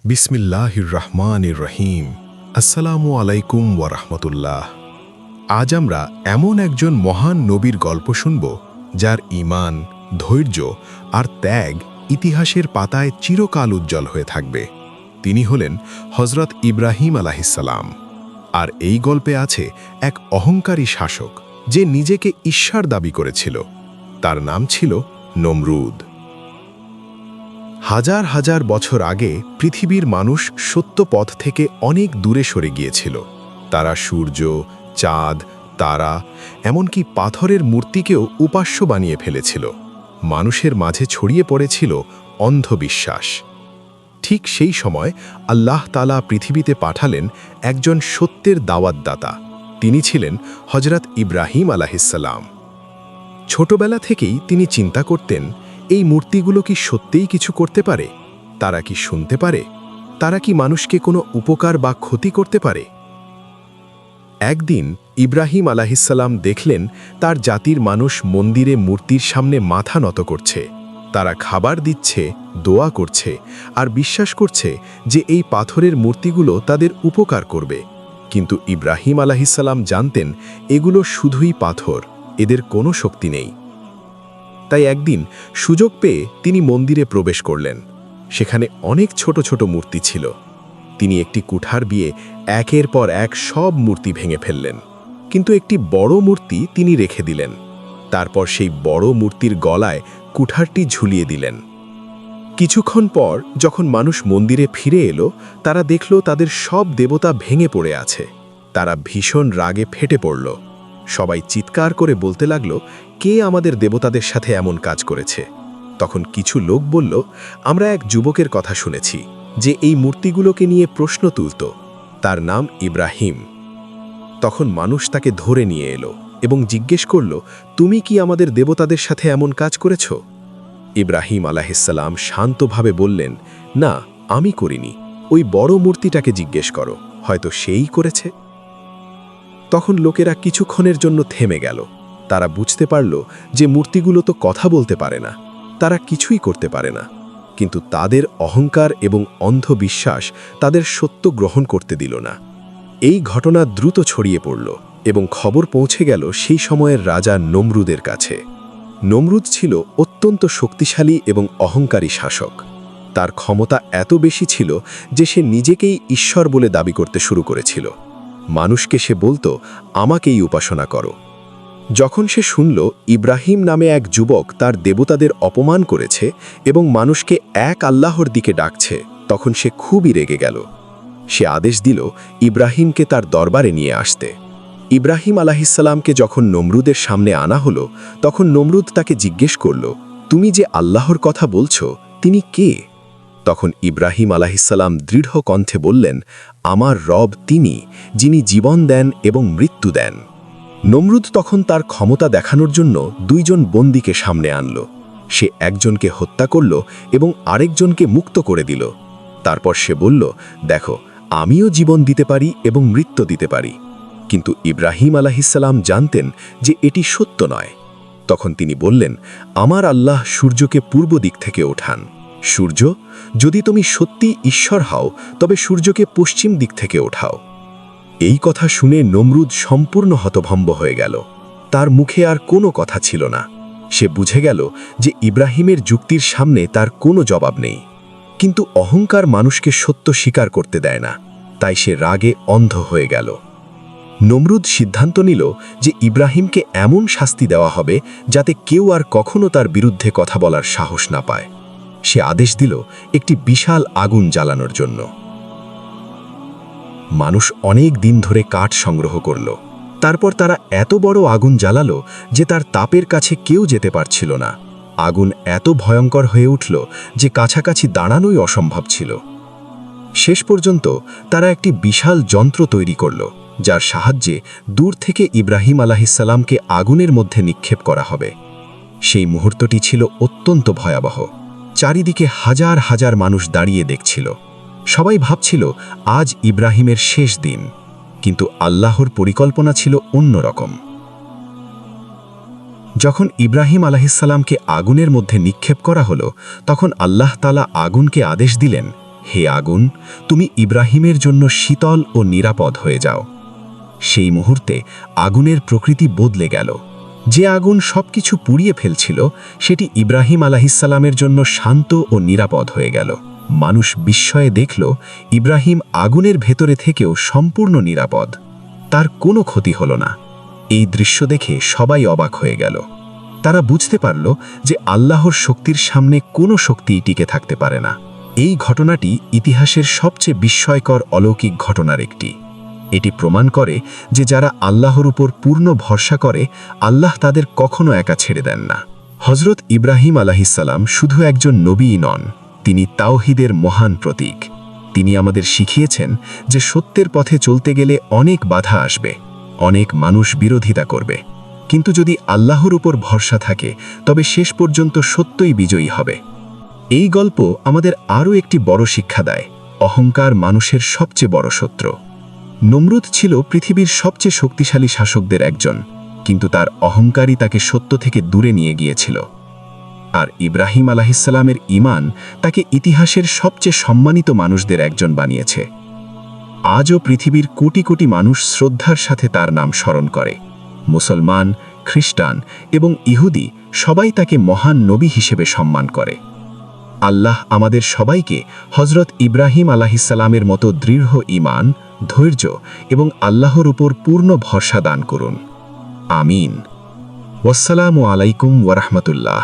বিসমিল্লাহির রহমানির রহিম। আসসালামু আলাইকুম ওয়া রাহমাতুল্লাহ। আজ আমরা এমন একজন মহান নবীর গল্প শুনব যার ঈমান, ধৈর্য আর ত্যাগ ইতিহাসের পাতায় চিরকাল উজ্জ্বল হয়ে থাকবে। তিনি হলেন হযরত ইব্রাহিম আলাইহিসসালাম। আর এই গল্পে আছে এক অহংকারী শাসক যে নিজেকে ঈশ্বর দাবি করেছিল। তার নাম ছিল নমরুদ। হাজার হাজার বছর আগে পৃথিবীর মানুষ সত্য পথ থেকে অনেক দূরে সরে গিয়েছিল। তারা সূর্য, চাঁদ, তারা, এমনকি পাথরের মূর্তিকেও উপাস্য বানিয়ে ফেলেছিল। মানুষের মাঝে ছড়িয়ে পড়েছিল অন্ধবিশ্বাস। ঠিক সেই সময় আল্লাহ তাআলা পৃথিবীতে পাঠালেন একজন সত্যের দাওয়াতদাতা। তিনি ছিলেন হযরত ইব্রাহিম আলাইহিসসালাম। ছোটবেলা থেকেই তিনি চিন্তা করতেন, এই মূর্তিগুলো কি সত্যিই কিছু করতে পারে? তারা কি শুনতে পারে? তারা কি মানুষকে কোনো উপকার বা ক্ষতি করতে পারে? একদিন ইব্রাহিম আলাইহিসসালাম দেখলেন তার জাতির মানুষ মন্দিরে মূর্তির সামনে মাথা নত করছে। তারা খাবার দিচ্ছে, দোয়া করছে আর বিশ্বাস করছে যে এই পাথরের মূর্তিগুলো তাদের উপকার করবে। কিন্তু ইব্রাহিম আলাইহিসসালাম জানতেন এগুলো শুধুই পাথর, এদের কোনো শক্তি নেই। তাই একদিন সুযোগ পেয়ে তিনি মন্দিরে প্রবেশ করলেন। সেখানে অনেক ছোট ছোট মূর্তি ছিল। তিনি একটি কুঠার দিয়ে একের পর এক সব মূর্তি ভেঙে ফেললেন, কিন্তু একটি বড় মূর্তি তিনি রেখে দিলেন। তারপর সেই বড় মূর্তির গলায় কুঠারটি ঝুলিয়ে দিলেন। কিছুক্ষণ পর যখন মানুষ মন্দিরে ফিরে এলো, তারা দেখল তাদের সব দেবতা ভেঙে পড়ে আছে। তারা ভীষণ রাগে ফেটে পড়ল। সবাই চিৎকার করে বলতে লাগলো, কে আমাদের দেবতাদের সাথে এমন কাজ করেছে? তখন কিছু লোক বলল, আমরা এক যুবকের কথা শুনেছি যে এই মূর্তিগুলোকে নিয়ে প্রশ্ন তুলত। তার নাম ইব্রাহিম। তখন মানুষ তাকে ধরে নিয়ে এলো এবং জিজ্ঞেস করল, তুমি কি আমাদের দেবতাদের সাথে এমন কাজ করেছ? ইব্রাহিম আলাইহিসসালাম শান্তভাবে বললেন, না, আমি করিনি। ওই বড় মূর্তিটাকে জিজ্ঞেস করো, হয়তো সেই করেছে। তখন লোকেরা কিছুক্ষণের জন্য থেমে গেল। তারা বুঝতে পারল যে মূর্তিগুলো তো কথা বলতে পারে না, তারা কিছুই করতে পারে না। কিন্তু তাদের অহংকার এবং অন্ধবিশ্বাস তাদের সত্য গ্রহণ করতে দিল না। এই ঘটনা দ্রুত ছড়িয়ে পড়ল এবং খবর পৌঁছে গেল সেই সময়ের রাজা নমরুদের কাছে। নমরুদ ছিল অত্যন্ত শক্তিশালী এবং অহংকারী শাসক। তার ক্ষমতা এত বেশি ছিল যে সে নিজেকেই ঈশ্বর বলে দাবি করতে শুরু করেছিল। মানুষকে সে বলতো, আমাকেই উপাসনা করো। যখন সে শুনল ইব্রাহিম নামে এক যুবক তার দেবতাদের অপমান করেছে এবং মানুষকে এক আল্লাহর দিকে ডাকছে, তখন সে খুবই রেগে গেল। সে আদেশ দিল ইব্রাহিমকে তার দরবারে নিয়ে আসতে। ইব্রাহিম আলাইহিসসালামকে যখন নমরুদের সামনে আনা হলো, তখন নমরুদ তাকে জিজ্ঞেস করল, তুমি যে আল্লাহর কথা বলছো, তিনি কে? তখন ইব্রাহিম আলাইহিসসালাম দৃঢ় কণ্ঠে বললেন, আমার রব তিনি, যিনি জীবন দেন এবং মৃত্যু দেন। নমরুদ তখন তার ক্ষমতা দেখানোর জন্য দুইজন বন্দীকে সামনে আনল। সে একজনকে হত্যা করল এবং আরেকজনকে মুক্ত করে দিল। তারপর সে বলল, দেখো, আমিও জীবন দিতে পারি এবং মৃত্যু দিতে পারি। কিন্তু ইব্রাহিম আলাইহিসসালাম জানতেন যে এটি সত্য নয়। তখন তিনি বললেন, আমার আল্লাহ সূর্যকে পূর্ব দিক থেকে ওঠান। সূর্য, যদি তুমি সত্যি ঈশ্বর হও, তবে সূর্যকে পশ্চিম দিক থেকে ওঠাও। এই কথা শুনে নমরুদ সম্পূর্ণ হতভম্ব হয়ে গেল। তার মুখে আর কোনো কথা ছিল না। সে বুঝে গেল যে ইব্রাহিমের যুক্তির সামনে তার কোনো জবাব নেই। কিন্তু অহংকার মানুষকে সত্য স্বীকার করতে দেয় না, তাই সে রাগে অন্ধ হয়ে গেল। নমরুদ সিদ্ধান্ত নিল যে ইব্রাহিমকে এমন শাস্তি দেওয়া হবে যাতে কেউ আর কখনো তার বিরুদ্ধে কথা বলার সাহস না পায়। সে আদেশ দিল একটি বিশাল আগুন জ্বালানোর জন্য। মানুষ অনেক দিন ধরে কাঠ সংগ্রহ করল। তারপর তারা এত বড় আগুন জ্বালালো যে তার তাপের কাছে কেউ যেতে পারছিল না। আগুন এত ভয়ঙ্কর হয়ে উঠল যে কাছাকাছি দাঁড়ানোই অসম্ভব ছিল। শেষ পর্যন্ত তারা একটি বিশাল যন্ত্র তৈরি করল, যার সাহায্যে দূর থেকে ইব্রাহিম আলাইহিসসালামকে আগুনের মধ্যে নিক্ষেপ করা হবে। সেই মুহূর্তটি ছিল অত্যন্ত ভয়াবহ। চারিদিকে হাজার হাজার মানুষ দাঁড়িয়ে দেখছিল। সবাই ভাবছিল আজ ইব্রাহিমের শেষ দিন, কিন্তু আল্লাহর পরিকল্পনা ছিল অন্যরকম। যখন ইব্রাহিম আলাইহিসসালামকে আগুনের মধ্যে নিক্ষেপ করা হলো, তখন আল্লাহ তাআলা আগুনকে আদেশ দিলেন, হে আগুন, তুমি ইব্রাহিমের জন্য শীতল ও নিরাপদ হয়ে যাও। সেই মুহূর্তে আগুনের প্রকৃতি বদলে গেল। যে আগুন সবকিছু পুড়িয়ে ফেলছিল, সেটি ইব্রাহিম আলাহিসাল্লামের জন্য শান্ত ও নিরাপদ হয়ে গেল। মানুষ বিস্ময়ে দেখল ইব্রাহিম আগুনের ভেতরে থেকেও সম্পূর্ণ নিরাপদ। তার কোনো ক্ষতি হল না। এই দৃশ্য দেখে সবাই অবাক হয়ে গেল। তারা বুঝতে পারল যে আল্লাহর শক্তির সামনে কোনো শক্তিই টিকে থাকতে পারে না। এই ঘটনাটি ইতিহাসের সবচেয়ে বিস্ময়কর অলৌকিক ঘটনার একটি। এটি প্রমাণ করে যে যারা আল্লাহর উপর পূর্ণ ভরসা করে, আল্লাহ তাদের কখনো একা ছেড়ে দেন না। হজরত ইব্রাহিম আলাহিসাল্লাম শুধু একজন নবীই নন, তিনি তাওহীদের মহান প্রতীক। তিনি আমাদের শিখিয়েছেন যে সত্যের পথে চলতে গেলে অনেক বাধা আসবে, অনেক মানুষ বিরোধিতা করবে, কিন্তু যদি আল্লাহর উপর ভরসা থাকে তবে শেষ পর্যন্ত সত্যই বিজয়ী হবে। এই গল্প আমাদের আরও একটি বড় শিক্ষা দেয়। অহংকার মানুষের সবচেয়ে বড় শত্রু। নমরুদ ছিল পৃথিবীর সবচেয়ে শক্তিশালী শাসকদের একজন, কিন্তু তার অহংকারই তাকে সত্য থেকে দূরে নিয়ে গিয়েছিল। আর ইব্রাহিম আলাহিসাল্লামের ঈমান তাকে ইতিহাসের সবচেয়ে সম্মানিত মানুষদের একজন বানিয়েছে। আজও পৃথিবীর কোটি কোটি মানুষ শ্রদ্ধার সাথে তার নাম স্মরণ করে। মুসলমান, খ্রিস্টান এবং ইহুদি সবাই তাকে মহান নবী হিসেবে সম্মান করে। আল্লাহ আমাদের সবাইকে হজরত ইব্রাহিম আলাহিসাল্লামের মতো দৃঢ় ঈমান, ধৈর্য এবং আল্লাহর উপর পূর্ণ ভরসা দান করুন। আমিন। ওয়াসসালামু আলাইকুম ওয়া রাহমাতুল্লাহ।